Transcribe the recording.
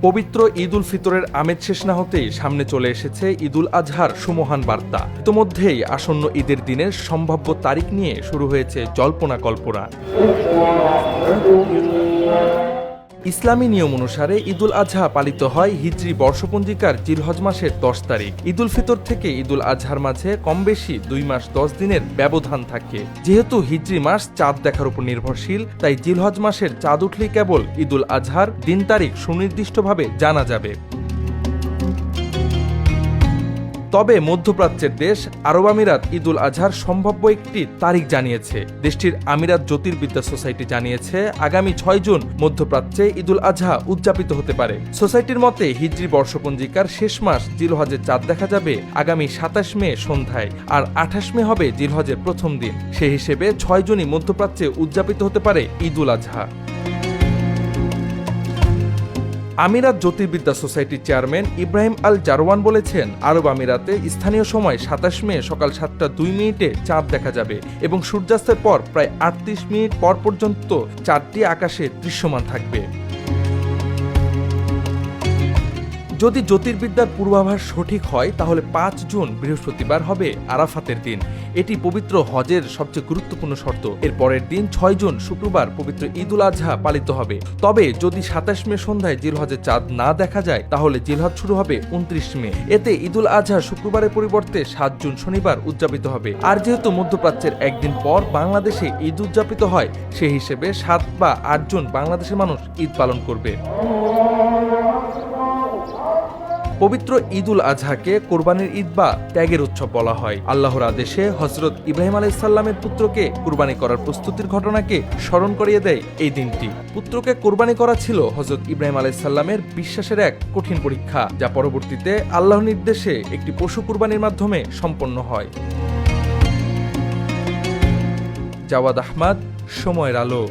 পবিত্র ঈদ উল ফিতরের আমেজ শেষ না হতেই সামনে চলে এসেছে ঈদ উল আজহার সুমহান বার্তা। ইতোমধ্যেই আসন্ন ঈদের দিনের সম্ভাব্য তারিখ নিয়ে শুরু হয়েছে জল্পনা কল্পনা। ইসলামী নিয়ম অনুসারে ঈদ উল আজহা পালিত হয় হিজরি বর্ষপঞ্জিকার জিলহজ মাসের 10 তারিখ। ঈদ উল ফিতর থেকে ঈদ উল আজহার মাঝে কম বেশি 2 মাস 10 দিনের ব্যবধান থাকে। যেহেতু হিজরি মাস চাঁদ দেখার উপর নির্ভরশীল, তাই জিলহজ মাসের চাঁদ উঠলেই কেবল ঈদ উল আজহার দিন তারিখ সুনির্দিষ্টভাবে জানা যাবে। তবে মধ্যপ্রাচ্যের দেশ আরব আমিরাত ঈদ উল আজহার সম্ভাব্য একটি তারিখ জানিয়েছে। দেশটির আমিরাত জ্যোতির্বিদ্যা সোসাইটি জানিয়েছে, আগামী 6 জুন মধ্যপ্রাচ্যে ঈদ উল আজহা উদযাপিত হতে পারে। সোসাইটির মতে হিজরি বর্ষপঞ্জিকার শেষ মাস জিলহজের চাঁদ দেখা যাবে আগামী 27 মে সন্ধ্যায়, আর 28 মে হবে জিলহজের প্রথম দিন। সেই হিসেবে 6 জুনই মধ্যপ্রাচ্যে উদযাপিত হতে পারে ঈদ উল আজহা। আমিরাত জ্যোতির্বিদ্যা সোসাইটির চেয়ারম্যান ইব্রাহিম আল জারওয়ান বলেছেন, আরব আমিরাতে স্থানীয় সময় 27 মে সকাল 7:02 চাঁদ দেখা যাবে এবং সূর্যাস্তের পর প্রায় 38 মিনিট পর পর্যন্ত চাঁদটি আকাশে দৃশ্যমান থাকবে। যদি জ্যোতির্বিদ্যার পূর্বাভাস সঠিক হয়, তাহলে 5 জুন বৃহস্পতিবার হবে আরাফাতের দিন। এটি পবিত্র হজের সবচেয়ে গুরুত্বপূর্ণ শর্ত। এর পরের দিন 6 জুন শুক্রবার পবিত্র ঈদ উল আজহা পালিত হবে। তবে যদি 27 মে সন্ধ্যায় জিলহজের চাঁদ না দেখা যায়, তাহলে জিলহজ শুরু হবে 29 মে। এতে ঈদ উল আজহা শুক্রবারের পরিবর্তে 7 জুন শনিবার উদযাপিত হবে। আর যেহেতু মধ্যপ্রাচ্যের একদিন পর বাংলাদেশে ঈদ উদযাপিত হয়, সেই হিসেবে 7 বা 8 জুন বাংলাদেশের মানুষ ঈদ পালন করবে। পবিত্র ঈদ উল আজহাকে কোরবানির ঈদ বা ত্যাগের উৎসব বলা হয়। আল্লাহর আদেশে হযরত ইব্রাহিম আলাইহিসসালামের পুত্রকে কুরবানি করার প্রস্তুতির ঘটনাকে স্মরণ করিয়ে দেয় এই দিনটি। পুত্রকে কোরবানি করা ছিল হযরত ইব্রাহিম আলাইহিসসালামের বিশ্বাসের এক কঠিন পরীক্ষা, যা পরবর্তীতে আল্লাহর নির্দেশে একটি পশু কুরবানির মাধ্যমে সম্পন্ন হয়। জাওয়াদ আহমদ, সময়ের আলো।